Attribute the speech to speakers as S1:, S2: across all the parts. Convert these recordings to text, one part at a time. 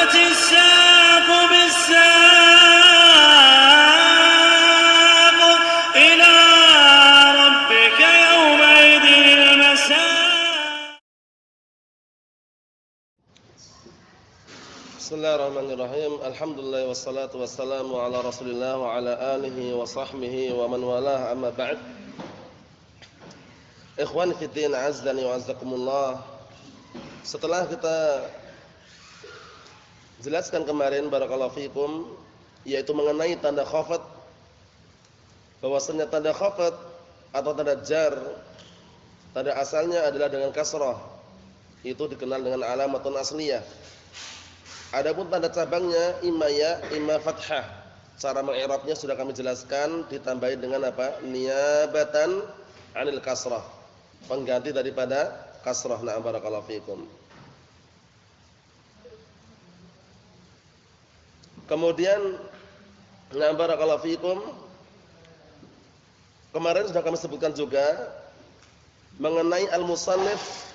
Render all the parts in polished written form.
S1: والتفت الساق بالساق إلى ربك يومئذ المساق.
S2: Bismillahirrahmanirrahim. Alhamdulillah wassalatu wassalamu ala Rasulillah wa ala alihi wa sahbihi wa man walah, amma ba'd. Ikhwan fi din, azdani wa azzakumullah. Setelah kita jelaskan kemarin barakallahu fikum, yaitu mengenai tanda khafat, bahwasanya tanda khafat atau tanda jar, tanda asalnya adalah dengan kasrah. Itu dikenal dengan alamatun asliyah. Adapun tanda cabangnya imma ya, imma fathah. Cara mengi'rabnya sudah kami jelaskan, ditambahi dengan apa? Niyabatan 'anil kasrah. Pengganti daripada kasrah. Na'am barakallahu fikum. Kemudian na'am barakallahu fikum, kemarin sudah kami sebutkan juga mengenai al-musannif.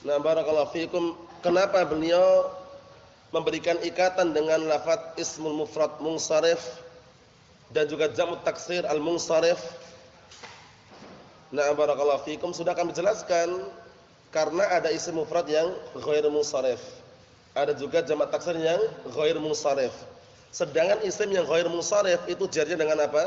S2: Na'am barakallahu fikum, kenapa beliau memberikan ikatan dengan lafaz ismul mufrad munsharif dan juga jam'ut taksir al-munsharif. Nah, barakallahu fikum, sudah kami jelaskan karena ada isim mufrad yang ghair munsharif. Ada juga jamak taksir yang ghair munsharif. Sedangkan isim yang ghair munsharif itu jarnya dengan apa?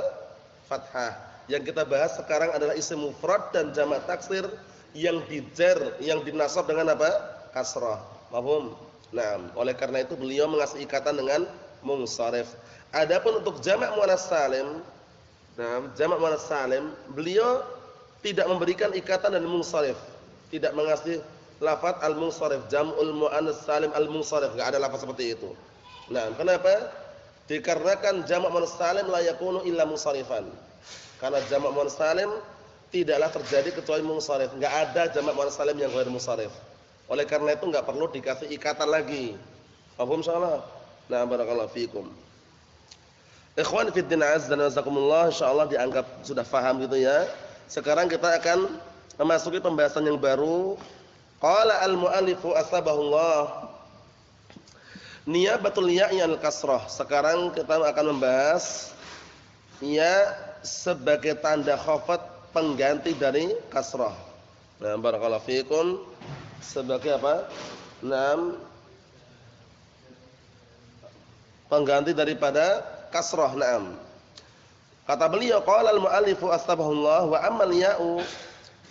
S2: Fathah. Yang kita bahas sekarang adalah isim mufrad dan jamak taksir yang dijar, yang dinasab dengan apa? Kasrah. Paham? Nah, oleh karena itu beliau mengasih ikatan dengan munsharif. Adapun untuk jamak muannats salim, nah, jamak muannats salim, beliau tidak memberikan ikatan dan munsharif, tidak mengasih lafaz al-munsharif, jam'ul muannats salim al-munsharif, enggak ada lafaz seperti itu. Nah, kenapa? Dikarenakan jamak muannats salim la yakunu illa munsharifan. Karena jamak muannats salim tidaklah terjadi kecuali munsharif, enggak ada jamak muannats salim yang ghair munsharif. Oleh karena itu enggak perlu dikasih ikatan lagi. Paham insyaallah? Nah, barakallahu fikum. Ikhwan fi din, azza wa jazakumullah, insyaallah dianggap sudah paham gitu ya. Sekarang kita akan memasuki pembahasan yang baru. Qala al-mu'allifu asbahullah niyabatul ya'i al-kasrah. Sekarang kita akan membahas ya sebagai tanda khafat pengganti dari kasrah. Nah, barakallahu fikum, sebagai apa? Naam, pengganti daripada kasrah. Naam. Kata beliau, qala al-mu'allifu asbahullah wa ammal ya'u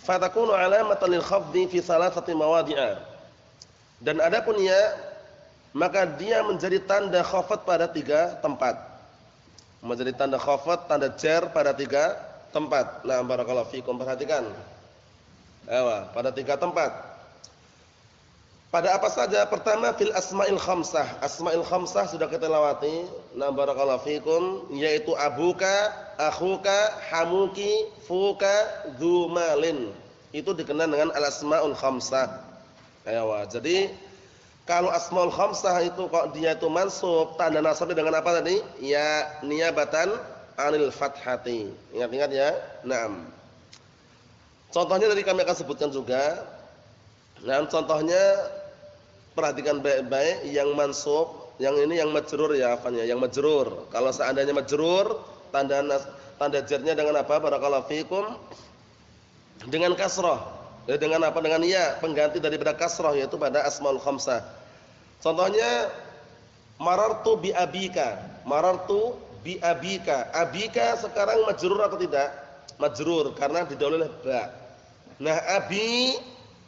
S2: fatakunu alamatan lil khafdi fi salasati mawadhi'a. Dan adapun ya, maka dia menjadi tanda khafat pada 3 tempat. Menjadi tanda khafat, tanda jar pada 3 tempat. Nah, barakallahu fikum, perhatikan. Pada 3 tempat. Pada apa saja? Pertama fil asma'il khamsah. Asma'il khamsah sudah kita lewati. Nah, barakallahu fikum, yaitu abuka, akhuka, hamuki, fuka, dzumalin. Itu dikenal dengan al-asma'ul khamsah. Jadi kalau asma'ul khamsah itu kok dia itu mansub, tanda nasabnya dengan apa tadi? Ya niyabatan 'anil fathati. Ingat-ingat ya. Naam. Contohnya tadi kami akan sebutkan juga. Nah, contohnya perhatikan baik-baik, yang mansub, yang ini yang majrur ya, apanya? Yang majrur. Kalau seandainya majrur, tanda jarnya dengan apa? Barakallahu fikum, dengan kasrah. Dengan apa? Dengan ya, pengganti daripada kasrah, yaitu pada asmaul khamsah. Contohnya marartu bi abika. Marartu bi abika. Abika sekarang majrur atau tidak? Majrur karena didahului oleh ba. Nah, abi,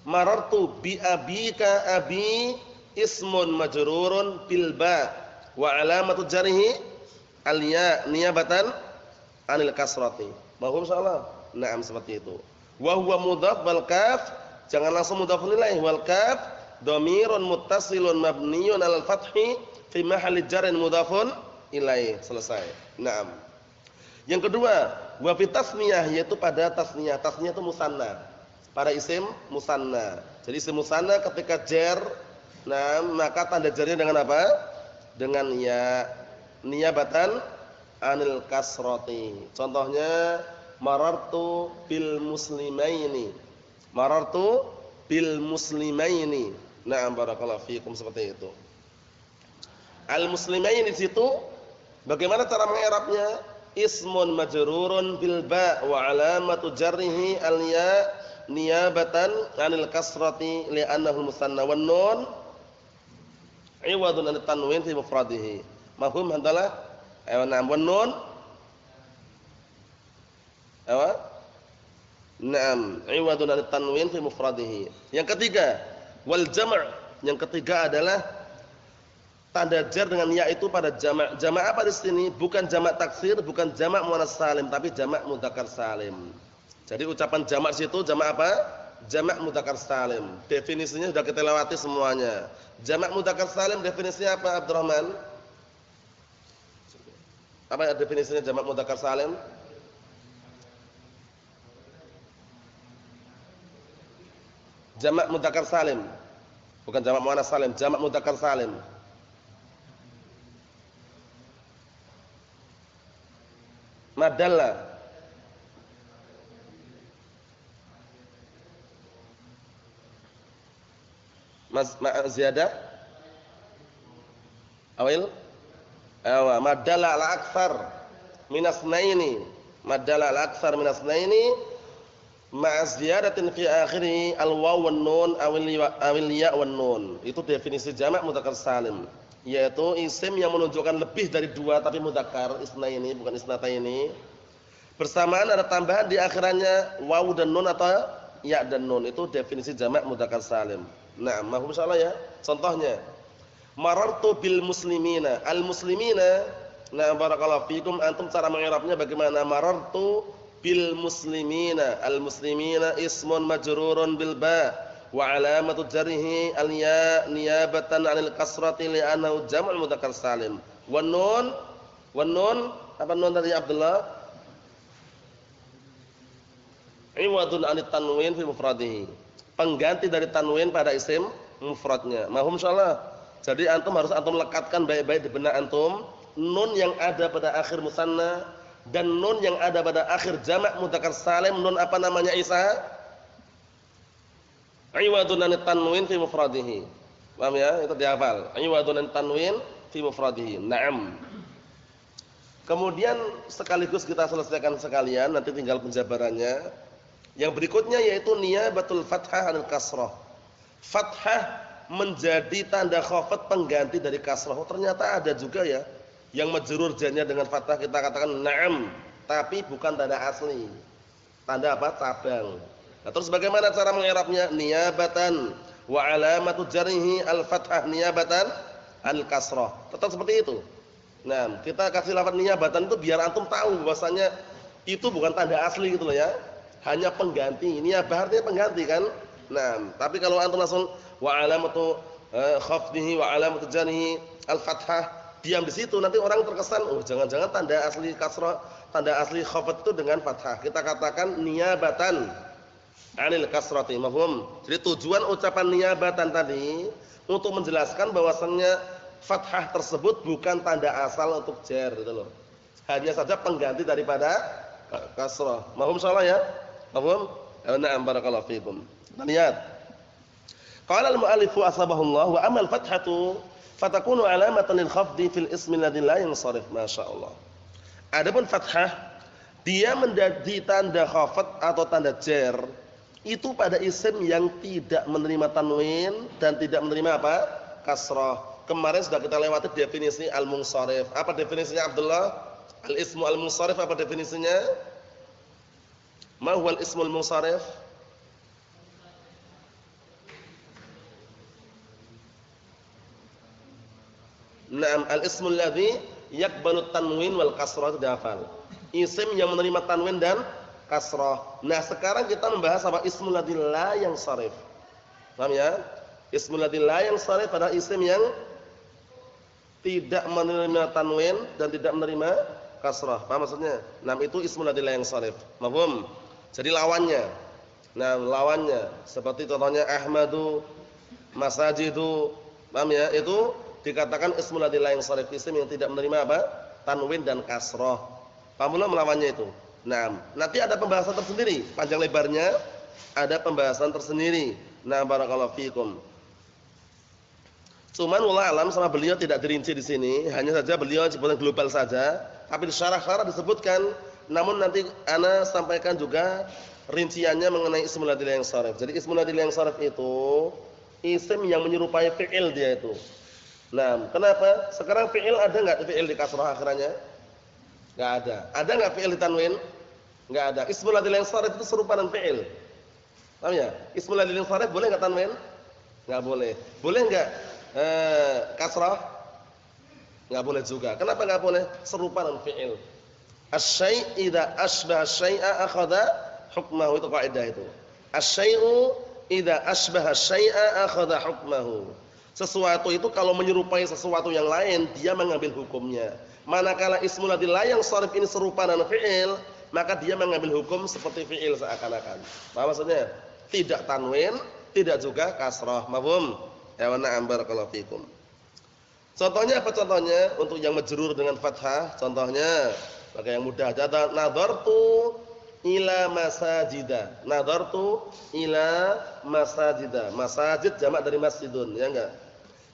S2: marartu bi abika, abi ismun majrurun bil ba wa alamatu jarhi al ya niyabatan 'anil kasrati. Paham insyaallah? Naam, seperti itu. Wa huwa mudhaf wal kaf, jangan langsung mudhaf ilaih, wal kaf dhamirun muttasilun mabniun 'alal fathi fi mahalli jarrin mudhafun ilaih. Selesai. Naam. Yang kedua, wa fi tasniyah, yaitu pada tasniyah. Tasniyah itu musanna. Pada isim musanna. Jadi isim musanna ketika jar, nah, maka tanda jarnya dengan apa? Dengan ya niyabatan 'anil kasrati. Contohnya marartu bil muslimaini. Marartu bil muslimaini. Na'am, barakallahu fikum, seperti itu. Al-muslimain di situ bagaimana cara mengi'rabnya? Ismun majrurun bil ba wa alamatu jarrihi al-ya niyabatan 'anil kasrati li'annahu musanna wan nun iwadun 'anit tanwin fi mufradihi. Mafhum handalah? Ayo na'am wan nun. Apa? Naam, iwadun 'anit tanwin fi mufradihi. Yang ketiga, wal jam'. Yang ketiga adalah tanda jar dengan ya itu pada jamak. Jamak apa di sini? Bukan jamak taksir, bukan jamak muannas salim, tapi jamak mudzakkar salim. Jadi ucapan jamak situ jamak apa? Jamak mudzakkar salim. Definisinya sudah kita lewati semuanya. Jamak mudzakkar salim definisinya apa, Abdurrahman? Apa definisinya jamak mudzakkar salim? Jamak mudzakkar salim. Bukan jamak muannas salim, jamak mudzakkar salim. Madalla. Ziyadah? Awil? Madalla ala aktsar minas naini. Madalla ala aktsar minas naini ma'a ziyadatin fi akhirih al-waw wan nun awil ya wan nun. Itu definisi jamak mudzakkar salim, yaitu isim yang menunjukkan lebih dari dua tapi mudzakkar, isnaini bukan isnataini. Bersamaan ada tambahan di akhirannya waw dan nun atau ya dan nun. Itu definisi jamak mudzakkar salim. Nah, mahum insyaallah ya. Contohnya, marartu bil muslimina. Al muslimina. Nah, barakallahu fikum, antum cara mengi'rabnya bagaimana? Marartu bil muslimina. Al muslimina ismun majrurun bil ba wa alamatu jarrihi al ya niyabatan 'anil kasrati li'annahu jam'ul mudzakkar salim. Wan nun apa nun tadi Abdullah? Iwadun 'anit tanwin fi mufradihi. Pengganti dari tanwin pada isim mufradnya. Mahum insyaallah. Jadi antum harus lekatkan baik-baik di benak antum nun yang ada pada akhir musanna dan nun yang ada pada akhir jamak mudzakkar salim. Nun apa namanya Isa? Iwadun 'anit tanwin fi mufradihi. Paham ya? Itu dihafal. Iwadun 'anit tanwin fi mufradihi. Naam. Kemudian sekaligus kita selesaikan sekalian, nanti tinggal penjabarannya. Yang berikutnya yaitu niyabatul fathah 'anil kasrah. Fathah menjadi tanda khafat pengganti dari kasrah. Oh, ternyata ada juga ya yang majrur jarnya dengan fathah, kita katakan na'am, tapi bukan tanda asli. Tanda apa? Cabang. Nah, terus bagaimana cara mengi'rabnya? Niyabatan wa alamatu jarrihi al-fathah niyabatan al-kasrah. Tetap seperti itu. Nah, kita kasih lafaz niyabatan itu biar antum tahu bahwasanya itu bukan tanda asli gitu loh ya. Hanya pengganti. Niyabah artinya pengganti kan? Nah, tapi kalau antum langsung wa alamatu khafdihi wa alamatu jarrihi al-fathah, diam di situ, nanti orang terkesan, oh jangan-jangan tanda asli kasrah, tanda asli khafat itu dengan fathah. Kita katakan niyabatan 'anil kasrati. Mafhum? Jadi tujuan ucapan niyabatan tadi untuk menjelaskan bahwasannya fathah tersebut bukan tanda asal untuk jar gitu loh. Hanya saja pengganti daripada kasrah. Mafhum insyaallah ya? Mafhum? Na'am barakallahu fikum. Kita lihat. Qala al-mu'allif asbahullah wa amal fathatu fatakunu alamatan lil khafdi fil ismi alladhi la yansarif. Masyaallah. Adapun fathah dia menjadi tanda khafat atau tanda jar itu pada isim yang tidak menerima tanwin dan tidak menerima apa? Kasrah. Kemarin sudah kita lewati definisi al-munsharif. Apa definisinya Abdullah? Al-ismu al-munsharif apa definisinya? Ma huwa al-ismu al-munsharif? Naam, al-ismu alladhi yaqbalu tanwin wal kasrah, itu dihafal. Isim yang menerima tanwin dan kasrah. Nah, sekarang kita membahas apa? Ismul ladzi la yansharif. Paham ya? Ismul ladzi la yansharif adalah isim yang tidak menerima tanwin dan tidak menerima kasrah. Paham maksudnya? Nah, itu ismul ladzi la yansharif. Mafhum? Jadi lawannya. Nah, lawannya seperti contohnya Ahmadu, Masajidu. Paham ya? Itu dikatakan ismul ladzi la yansharif, isim yang tidak menerima apa? Tanwin dan kasrah. Paham belum melawannya itu? Nah, nanti ada pembahasan tersendiri, panjang lebarnya ada pembahasan tersendiri. Nah, barakallahu fikum. Cuman wallahu alam sama beliau tidak dirinci di sini, hanya saja beliau sebutkan global saja, tapi di syarah-syarah disebutkan, namun nanti ana sampaikan juga rinciannya mengenai ismul ladil yang sharif. Jadi ismul ladil yang sharif itu isim yang menyerupai fi'il dia itu. Nah, kenapa? Sekarang fi'il ada enggak fi'il di kasrah akhirannya? Enggak ada. Ada enggak fi'il di tanwin? Enggak ada. Ismul ladil yang sharif itu serupa dengan fi'il. Paham ya? Ismul ladil yang sharif boleh enggak tanwin? Enggak boleh. Boleh enggak kasrah? Enggak boleh juga. Kenapa enggak boleh? Serupa dengan fi'il. Asy-syai' idza asbaha syai'a akhadha hukmahu, itu kaidah itu. Asy-syai'u idza asbaha syai'a akhadha hukmahu. Sesuatu itu kalau menyerupai sesuatu yang lain, dia mengambil hukumnya. Manakala ismul ladil yang sharif ini serupa dengan fi'il, maka dia mengambil hukum seperti fi'il seakan-akan. Paham maksudnya? Tidak tanwin, tidak juga kasrah. Mafhum? Ya wa na'am barakallahu fikum. Contohnya apa contohnya? Untuk yang majrur dengan fathah, contohnya pakai yang mudah aja. Nadartu ila masajida. Nadartu ila masajida. Masajid jamak dari masjidun, ya enggak?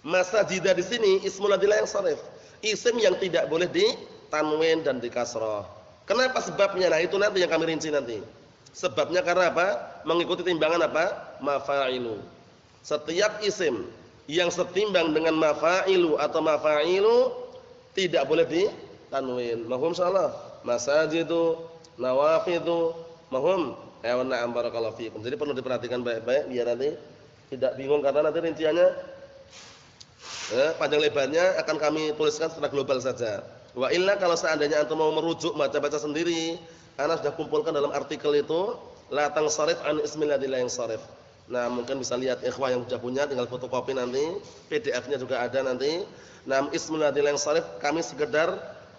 S2: Masajida di sini ismul ladil yang sharif. Isim yang tidak boleh ditanwin dan dikasrah. Kenapa sebabnya? Nah, itu nanti yang kami rinci nanti. Sebabnya karena apa? Mengikuti timbangan apa? Mafa'ilu. Setiap isim yang setimbang dengan mafa'ilu atau mafa'ilu tidak boleh ditanwin. Mahum insyaallah. Masajidu, nawafidu, mahum. Ya na'am barakallahu fikum. Jadi perlu diperhatikan baik-baik biar nanti tidak bingung, karena nanti rinciannya panjang lebarnya akan kami tuliskan secara global saja. Wa illa kalau seandainya antum mau merujuk baca-baca sendiri, ana sudah kumpulkan dalam artikel itu la tansharif an ismil ladil yang sharif. Nah, mungkin bisa lihat ikhwah yang sudah punya, tinggal fotokopi nanti, PDF-nya juga ada nanti. Nah, ismul ladil yang sharif kami sekedar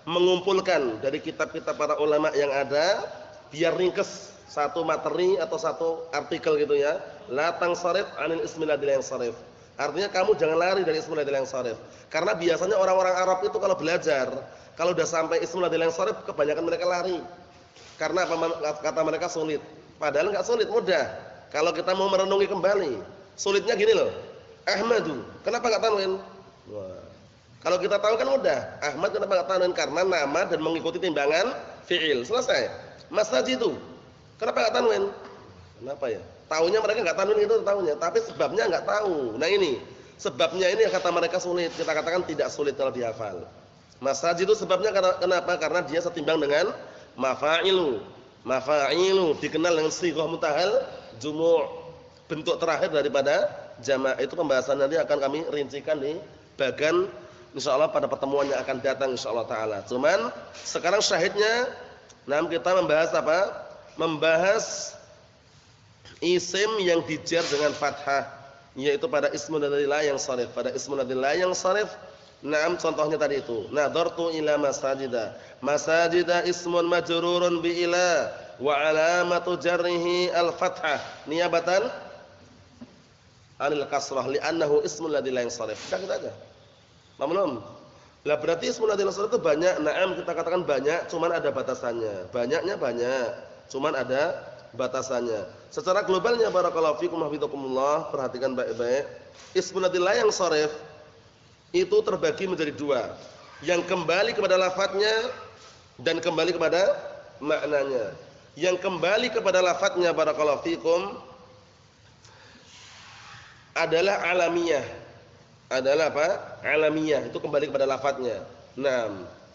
S2: mengumpulkan dari kitab-kitab para ulama yang ada biar ringkes satu materi atau satu artikel gitu ya. La tansharif anil ismil ladil yang sharif. Artinya kamu jangan lari dari ismul ladil yang sharif. Karena biasanya orang-orang Arab itu kalau belajar, kalau udah sampai ismul ladil yang sharif kebanyakan mereka lari. Karena apa kata mereka sulit. Padahal enggak sulit, mudah. Kalau kita mau merenungi kembali, sulitnya gini loh. Ahmadu, kenapa enggak tanwin? Wah. Kalau kita tahu kan mudah. Ahmad kenapa enggak tanwin? Karena nama dan mengikuti timbangan fi'il. Selesai. Masajidu, kenapa enggak tanwin? Kenapa ya? Taunya mereka enggak tanwin itu taunya, tapi sebabnya enggak tahu. Nah ini, sebabnya ini yang kata mereka sulit. Kita katakan tidak sulit kalau dihafal. Masajidu sebabnya kenapa? Karena dia setimbang dengan mafa'ilu. Mafa'ilu dikenal dengan sighah mutahal jumu', bentuk terakhir daripada jama'. Itu pembahasan nanti akan kami rincikan di bagian insyaallah pada pertemuan yang akan datang insyaallah taala. Cuman sekarang syahidnya kita membahas apa? Membahas isim yang dijar dengan fathah, yaitu pada ismul ladil yang sharif. Pada ismul ladil yang sharif, contohnya tadi itu. Nadartu ila masajida. Masajida ismun majrurun bi ila wa alamatu jarrihi al-fathah niyabatan anil kasrah li'annahu ismul ladil yang sharif. Kita aja. Paham? Lah berarti ismul ladil yang sharif itu banyak. Kita katakan banyak, cuman ada batasannya. Banyaknya banyak, cuman ada batasannya. Secara globalnya barakallahu fikum hafizakumullah, perhatikan baik-baik. Ismul ladil yang sharif itu terbagi menjadi dua. Yang kembali kepada lafadznya dan kembali kepada maknanya. Yang kembali kepada lafadznya barakallahu fikum adalah alamiah. Adalah apa? Alamiah, itu kembali kepada lafadznya.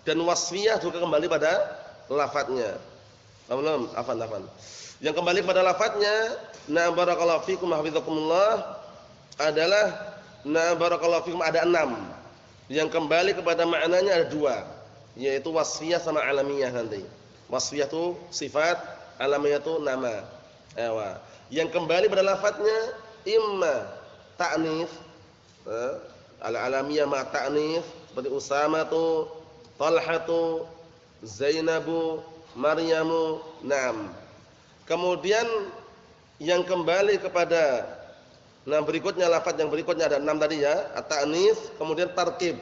S2: Dan wasfiyah juga kembali pada lafadznya. Paham? Afan. Yang kembali kepada lafadznya, barakallahu fikum hafizakumullah adalah barakallahu fikum ada 6. Yang kembali kepada maknanya ada 2, yaitu wasfiyah sama alamiyah nanti. Wasfiyah itu sifat, alamiyah itu nama. Yang kembali pada lafadznya imma ta'nits, al-alamiyah ma ta'nits seperti Usamatu, Talhatu, Zainabu, Maryamu. Kemudian yang kembali kepada berikutnya lafaz yang berikutnya ada 6 tadi ya, at-ta'nits, kemudian tarkib.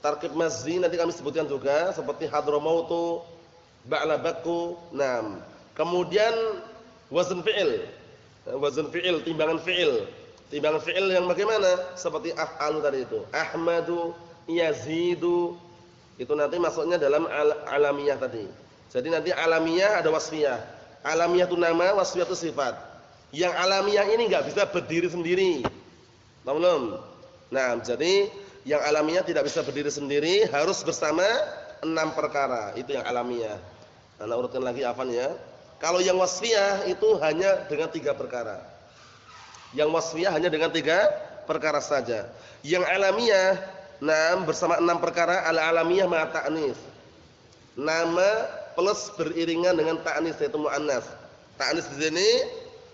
S2: Tarkib mazzi nanti kami sebutkan juga seperti hadramautu, ba'labaku. Kemudian wazn fi'il. Wazn fi'il, timbangan fi'il. Timbangan fi'il yang bagaimana? Seperti af'alu tadi itu. Ahmadu, yazidu. Itu nanti masuknya dalam alamiyah tadi. Jadi nanti alamiyah ada wasfiyah. Alamiyah itu nama, wasfiyah itu sifat. Yang alamiyah ini enggak bisa berdiri sendiri. Tahu belum? Nah, jadi yang alamiah tidak bisa berdiri sendiri, harus bersama 6 perkara. Itu yang alamiah. Nah, urutkan lagi Afan ya. Kalau yang wasfiyah itu hanya dengan 3 perkara. Yang wasfiyah hanya dengan 3 perkara saja. Yang alamiah, bersama 6 perkara, al-alamiyah ma'a ta'nis. Nama plus beriringan dengan ta'nis, yaitu muannas. Ta'nis di sini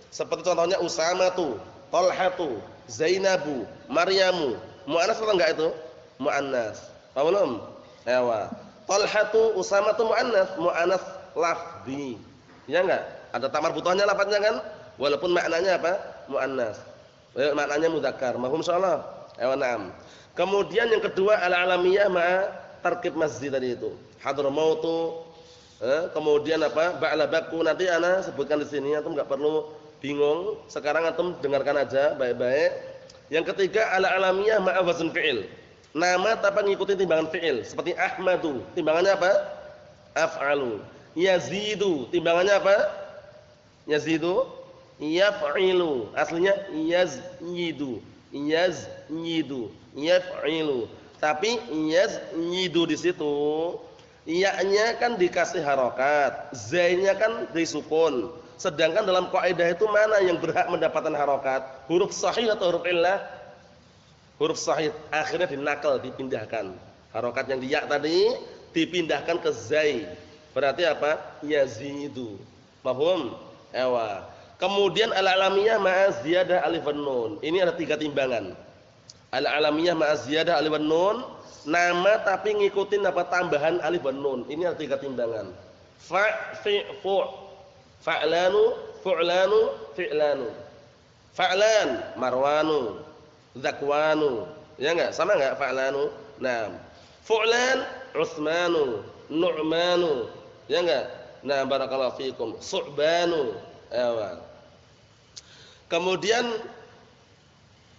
S2: seperti contohnya Usamatu, Talhatu, Zainabu, Maryamu. Muannas atau enggak itu? Muannas. Paham belum? Ewa. Talhatu, Usamatu muannas lafzi. Ya enggak? Ada tamar butuhnya lafadznya kan? Walaupun maknanya apa? Muannas. Maknanya mudzakkar. Mahum insyaallah. Ewa na'am. Kemudian yang kedua al-alamiyah ma'a tarkib masjid tadi itu. Hadramautu. Kemudian apa? Ba'labaku, nanti ana sebutkan di sini, antum enggak perlu bingung. Sekarang antum dengarkan aja baik-baik. Yang ketiga al-alamiyah ma'a wazn fi'il. Nama tanpa ngikuti timbangan fi'il. Seperti Ahmadu, timbangannya apa? Af'alu. Yazidu, timbangannya apa? Yazidu, yaf'ilu. Aslinya yazyidu. Yazyidu, yaf'ilu. Tapi yazyidu di situ ya-nya kan dikasih harokat, z-nya kan disukun. Sedangkan dalam kaidah itu mana yang berhak mendapatkan harokat? Huruf sahih atau huruf illah? Huruf sahih, akhirnya dinakal, dipindahkan. Harokat yang di ya tadi dipindahkan ke zai. Berarti apa? Yazidu. Paham? Ewa. Kemudian al-alamiyah ma'a ziyadah alif wan nun. Ini ada 3 timbangan. Al-alamiyah ma'a ziyadah alif wan nun, nama tapi ngikutin apa tambahan alif wan nun. Ini ada 3 timbangan. Fa, fi, fu. Fa'lanu, fu'lanu, fi'lanu. Fa'lan, Marwanu, Zakwanu. Ya enggak? Sama enggak fa'lanu? Nah, fu'lan, Utsmanu, Nu'manu. Ya enggak? Nah, barakallahu fikum. Su'banu. Ewa. Kemudian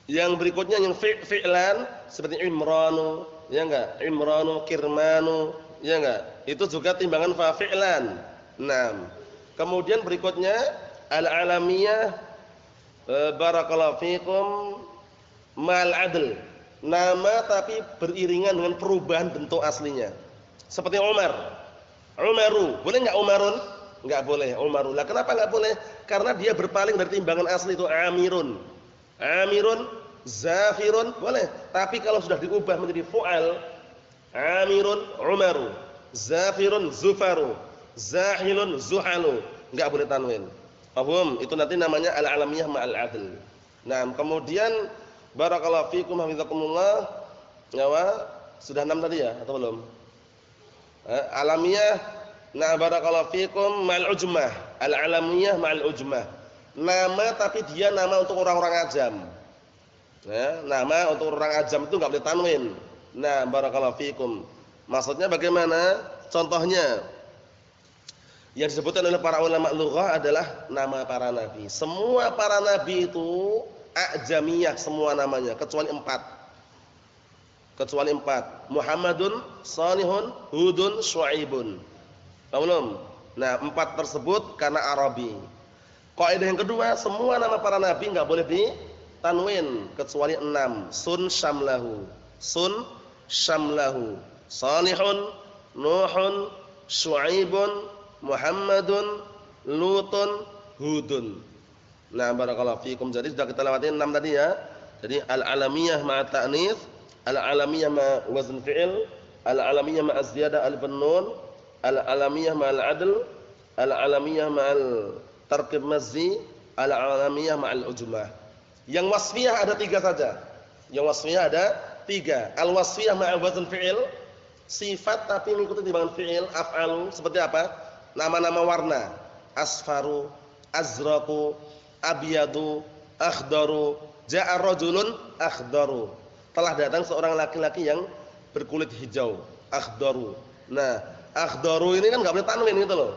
S2: yang berikutnya yang fi'lan seperti Imranu, ya enggak? Imranu, Kirmanu, ya enggak? Itu juga timbangan fa fi'lan. Nah, kemudian berikutnya al-alamiyah barakallahu fikum mal adl. Nama tapi beriringan dengan perubahan bentuk aslinya. Seperti Umar. Umaru, boleh enggak Umarun? Enggak boleh Umaru. Lah kenapa enggak boleh? Karena dia berpaling dari timbangan asli itu Amirun. Amirun, Zafirun, boleh. Tapi kalau sudah diubah menjadi fu'al, Amirun, Umaru, Zafirun, Zufaru, Zahilun, Zuhalu, enggak boleh tanwin. Paham? Itu nanti namanya al-alamiyah ma'al adl. Nah, kemudian barakallahu fikum hafizakumullah. Nyawa sudah 6 tadi ya atau belum? Alamiyah, nah barakallahu fikum ma'al ujmah. Al-alamiyah ma'al ujmah. Nama tapi dia nama untuk orang-orang ajam. Ya, nama untuk orang ajam itu enggak boleh tanwin. Nah, barakallahu fikum. Maksudnya bagaimana? Contohnya yang disebutkan oleh para ulama lughah adalah nama para nabi. Semua para nabi itu a'jamiyah semua namanya kecuali 4. Kecuali 4. Muhammadun, Salihun, Hudun, Syuaibun. Paham? Nah, 4 tersebut karena Arabi. Kaidah yang kedua, semua nama para nabi enggak boleh ditanwin kecuali 6. Sun syamlahu. Sun syamlahu. Salihun, Nuhun, Syuaibun, Muhammadun, Lutun, Hudun. Nah, barakallahu fikum. Jadi sudah kita lewati 6 tadi ya. Jadi al-alamiyah ma'a ta'nits, al-alamiyah ma'a wazn fi'il, al-alamiyah ma'a ziyadah alif nun, al-alamiyah ma'al adl, al-alamiyah ma'al tarkib mazzi, al-alamiyah ma'al ujmah. Yang wasfiyah ada 3 saja. Yang wasfiyah ada 3. Al-wasfiyah ma'a wazn fi'il, sifat tapi mengikuti timbangan fi'il, af'alu, seperti apa? Nama-nama warna, asfaru, azraqu, abyadu, akhdaru, ja'a rajulun akhdaru. Telah datang seorang laki-laki yang berkulit hijau, akhdaru. Nah, akhdaru ini kan enggak boleh tanwin gitu loh.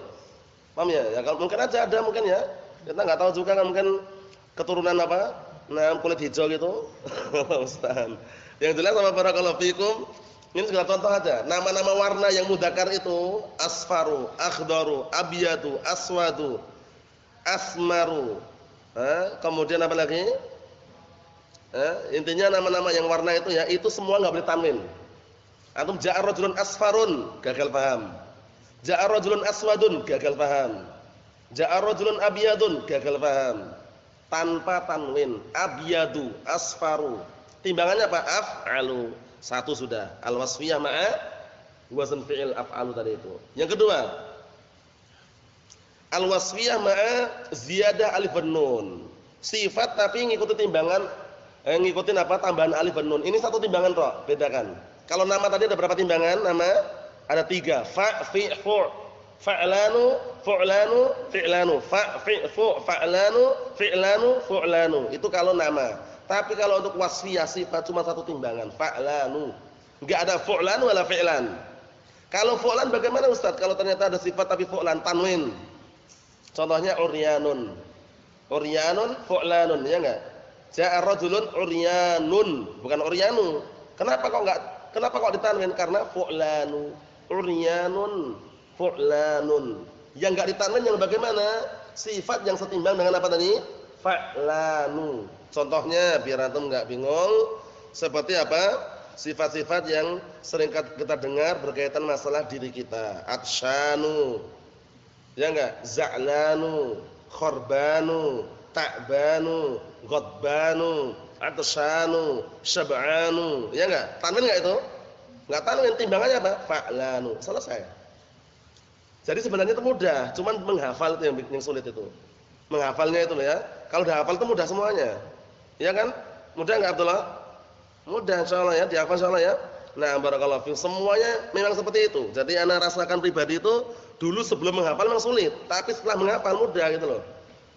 S2: Paham ya? Ya kalau mungkin aja ada mungkin ya. Kita enggak tahu juga kan mungkin keturunan apa Nah, kulit hijau gitu. Ustaz. Yang jelas sama barakallahu fikum, ini segala contoh aja. Nama-nama warna yang mudzakkar itu asfaru, akhdaru, abyadu, aswadu, asmaru. Kemudian apa lagi? Intinya nama-nama yang warna itu ya, itu semua enggak boleh tanwin. Antum ja'a rajulun asfarun, gagal paham. Ja'a rajulun aswadun, gagal paham. Ja'a rajulun abyadun, gagal paham. Tanpa tanwin, abyadu, asfaru. Timbangannya apa? Af'alu. Satu sudah. Al-wasfiyah ma'a wazn fi'il af'alu tadi itu. Yang kedua, al-wasfiyah ma'a ziyadah alif wan nun. Sifat tapi ngikuti timbangan ngikutin apa? Tambahan alif wan nun. Ini satu timbangan toh, bedakan. Kalau nama tadi ada berapa timbangan? Nama ada 3. Fa, fi, fu. Fa'lanu, fu'lanu, fi'lanu. Fa, fi, fu, fa'lanu, fi'lanu, fu'lanu. Itu kalau nama. Tapi kalau untuk wasfiyah sifat cuma satu timbangan, fa'lanu. Enggak ada fu'lan wala fi'lan. Kalau fu'lan bagaimana Ustaz? Kalau ternyata ada sifat tapi fu'lan tanwin. Contohnya uryanun. Uryanun fu'lanun, ya enggak? Ja'a rajulun uryanun, bukan uryanu. Kenapa kok ditanwin? Karena fu'lanu. Uryanun, fu'lanun. Yang enggak ditanwin yang bagaimana? Sifat yang setimbang dengan apa tadi? Fa'lanu. Contohnya biar antum enggak bingung, seperti apa? Sifat-sifat yang sering kita dengar berkaitan masalah diri kita. Atsyanu. Ya enggak? Za'lanu, khorbanu, ta'banu, ghadbanu, atsyanu, syab'anu. Ya enggak? Tanwin enggak itu? Enggak tanwin, timbangannya apa? Fa'lanu. Selesai. Jadi sebenarnya itu mudah, cuman menghafal itu yang sulit itu. Menghafalnya itu loh ya. Kalau udah hafal itu mudah semuanya. Ya kan? Mudah enggak Abdullah? Mudah insyaallah ya, dihafal insyaallah ya. Nah, barakallahu fiik. Semuanya memang seperti itu. Jadi ana rasakan pribadi itu dulu sebelum menghafal memang sulit, tapi setelah menghafal mudah gitu loh.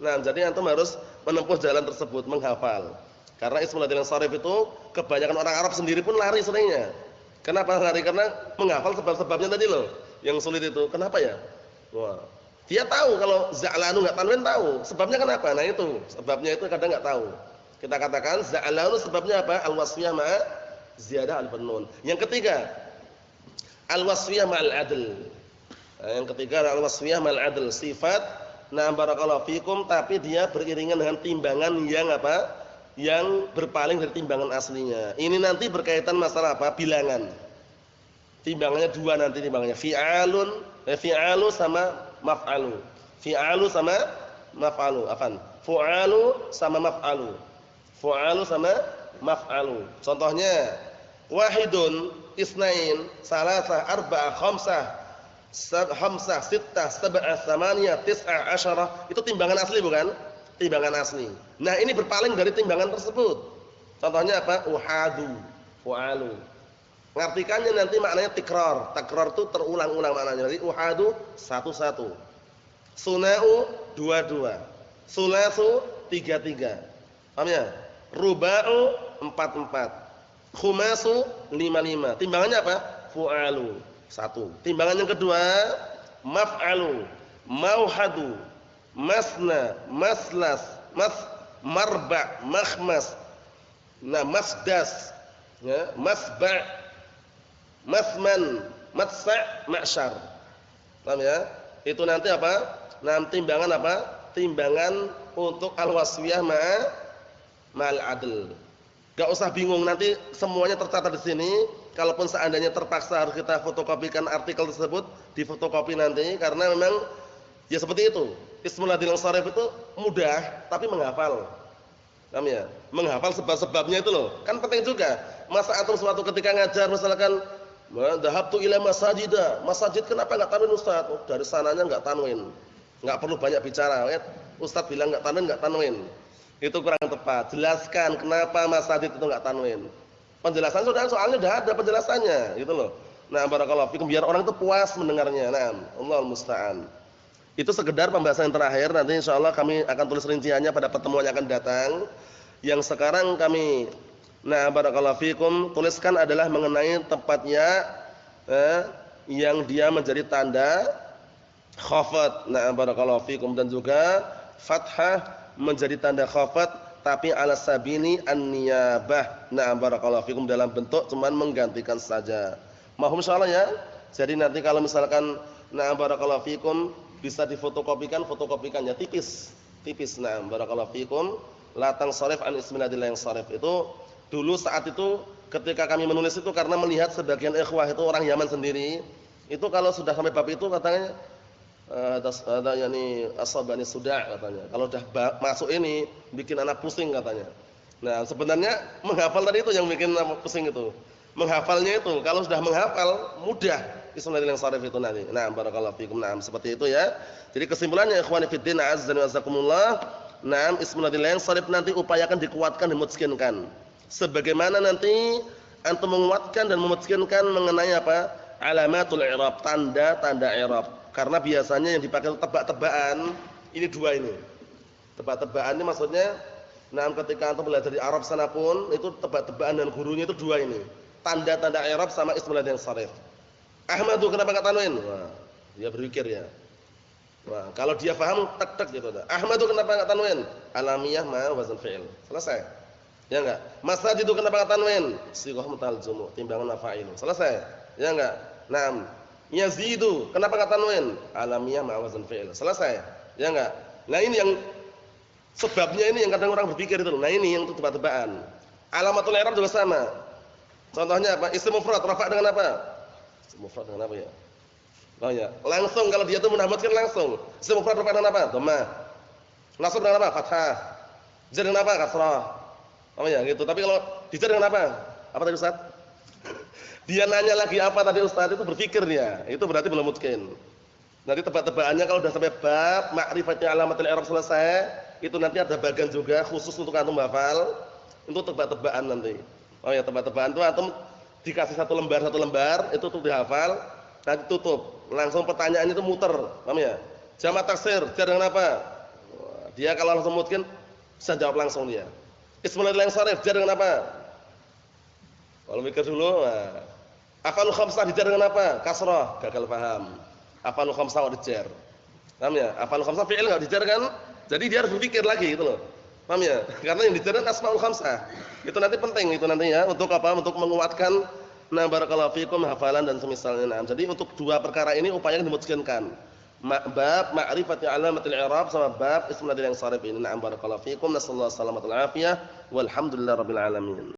S2: Nah, jadi antum harus menempuh jalan tersebut, menghafal. Karena ismul ladzi sharif itu kebanyakan orang Arab sendiri pun lari seringnya. Kenapa lari? Karena menghafal sebab-sebabnya tadi loh. Yang sulit itu. Kenapa ya? Wah. Dia tahu kalau za'lanu enggak tanwin tahu. Sebabnya kenapa? Nah itu, sebabnya itu kadang enggak tahu. Kita katakan za'lanu sebabnya apa? Al-wasfiyah ma'a ziyadah al-nun. Yang ketiga, al-wasfiyah ma'al adl. Nah, yang ketiga al-wasfiyah ma'al adl, sifat na barakallahu fikum tapi dia beriringan dengan timbangan yang apa? Yang berpaling dari timbangan aslinya. Ini nanti berkaitan masalah apa? Bilangan. Timbangannya 2 nanti timbangannya. Fi'alu sama maf'alu. Fi'alu sama maf'alu. Afan. Fu'alu sama maf'alu. Fu'alu sama maf'alu. Contohnya wahidun, isnain, salasah, arba'ah, khamsah, sittah, sab'ah, tsamaniyah, tis'ah, asyarah. Itu timbangan asli bukan? Timbangan asli. Nah, ini berpaling dari timbangan tersebut. Contohnya apa? Uhadu, fu'alu. Ngartikannya nanti maknanya tikrar. Takrar itu terulang-ulang maknanya. Jadi uhadu 1-1. Suna'u 2-2. Sulasu 3-3. Paham ya? Ruba'u 4-4. Khumasu 5-5. Timbangannya apa? Fu'alu 1. Timbangan yang kedua maf'alu, mauhadu, masna, maslas, marba, makhmas. Nah, masdas, ya, masba', masman, matsa', ma'syar. Paham ya? Itu nanti apa? Nah, timbangan apa? Timbangan untuk al-wasfiyah ma'al adl. Gak usah bingung, nanti semuanya tercatat di sini. Kalaupun seandainya terpaksa harus kita fotokopikan artikel tersebut, difotokopi nanti karena memang ya seperti itu. Ismul ladzi sharif itu mudah tapi menghafal. Paham ya? Menghafal sebab-sebabnya itu loh. Kan penting juga. Masa antum suatu ketika ngajar misalkan dhahabtu ila masajida. Masjid kenapa enggak tanwin Ustaz? Oh, dari sananya enggak tanwin. Enggak perlu banyak bicara. Ustaz bilang enggak tanwin. Itu kurang tepat. Jelaskan kenapa masjid itu enggak tanwin. Penjelasan soalnya sudah ada penjelasannya, gitu loh. Nah, barakallahu fikum biar orang itu puas mendengarnya. Nah, Allahul musta'an. Itu sekedar pembahasan yang terakhir, nanti insyaallah kami akan tulis rinciannya pada pertemuan yang akan datang. Yang sekarang kami barakallahu fikum tuliskan adalah mengenai tempatnya yang dia menjadi tanda khafat. Nah, barakallahu fikum dan juga fathah menjadi tanda khafat tapi ala sabili an-niyabah. Na'am barakallahu fikum, dalam bentuk cuman menggantikan saja. Mahum insyaallah ya. Jadi nanti kalau misalkan na'am barakallahu fikum bisa difotokopikan, fotokopikannya tipis. Tipis. Na'am barakallahu fikum. La tansharif an isminadillah yang sharif. Itu dulu saat itu ketika kami menulis itu karena melihat sebagian ikhwah itu orang Yaman sendiri, itu kalau sudah sampai bab itu katanya ada yani asabani sudah katanya. Kalau sudah masuk ini bikin anak pusing katanya. Nah, sebenarnya menghafal tadi itu yang bikin anak pusing itu. Menghafalnya itu kalau sudah menghafal mudah ismul yang sharif itu nanti. Nah, barakallahu fikum. Nah, seperti itu ya. Jadi kesimpulannya ikhwani fiddin azza wa jazakumullah, nah, ismul yang sharif nanti upayakan dikuatkan dan memiskinkan. Sebagaimana nanti antum menguatkan dan memiskinkan mengenai apa? Alamatul i'rab, tanda-tanda i'rab. Karena biasanya yang dipakai tebak-tebakan ini dua ini. Tebak-tebakan ini maksudnya, nah ketika antum belajar di Arab sana pun itu tebak-tebakan dan gurunya itu dua ini. Tanda-tanda i'rab sama ismul yang sharif. Ahmadu kenapa enggak tanwin? Wah, dia berpikir ya. Wah, kalau dia paham tek-tek gitu. Ahmadu kenapa enggak tanwin? Alamiyah ma wazn fi'il. Selesai. Ya enggak? Masajidu kenapa enggak tanwin? Sighah mutaljumu, timbangan fa'il. Selesai. Ya enggak? Naam. Yazidu kenapa enggak tanwin? Alamiyah ma wazn fi'il. Selesai. Ya enggak? Nah, ini yang sebabnya ini yang kadang orang berpikir itu. Nah, ini yang tebak-tebakan. Alamatul i'rab juga sama. Contohnya apa? Isim mufrad rafa' dengan apa? Isim mufrad dengan apa ya? Oh ya, langsung kalau dia itu menamatkan langsung. Isim mufrad rafa' dengan apa? Dhammah. Nasab dengan apa? Fathah. Jar dengan apa? Kasrah. Oh ya, gitu. Tapi kalau dijar dengan apa? Apa tadi Ustaz? Dia nanya lagi apa tadi Ustaz, itu berpikir dia. Itu berarti belum mungkin. Nanti tebak-tebakannya kalau sudah sampai bab ma'rifatnya alamatul i'rab selesai, itu nanti ada bagian juga khusus untuk antum hafal, untuk tebak-tebakan nanti. Oh ya, tebak-tebakan itu antum dikasih satu lembar itu untuk dihafal, nanti tutup. Langsung pertanyaan itu muter, paham ya? Jamak taksir, jar dengan apa? Dia kalau langsung mungkin bisa jawab langsung dia. Ismul yang sharif, jar dengan apa? Kalau mikir dulu, nah. Af'alul khamsah dijar dengan apa? Kasrah, gagal paham. Af'alul khamsah dijar. Paham ya? Af'alul khamsah fi'il enggak dijar kan? Jadi dia harus berpikir lagi gitu loh. Paham ya? Karena yang dijar kan asmaul khamsah. Itu nanti penting itu nanti ya, untuk apa? Untuk menguatkan na barakallahu fikum hafalan dan semisalnya. Nah, jadi untuk dua perkara ini upaya dimudahkan. Bab ma'rifati alamatil i'rab sama bab ismul yang sharif ini. Nah, barakallahu fikum. Nasallahu alaihi wasallam. Walhamdulillahirabbil alamin.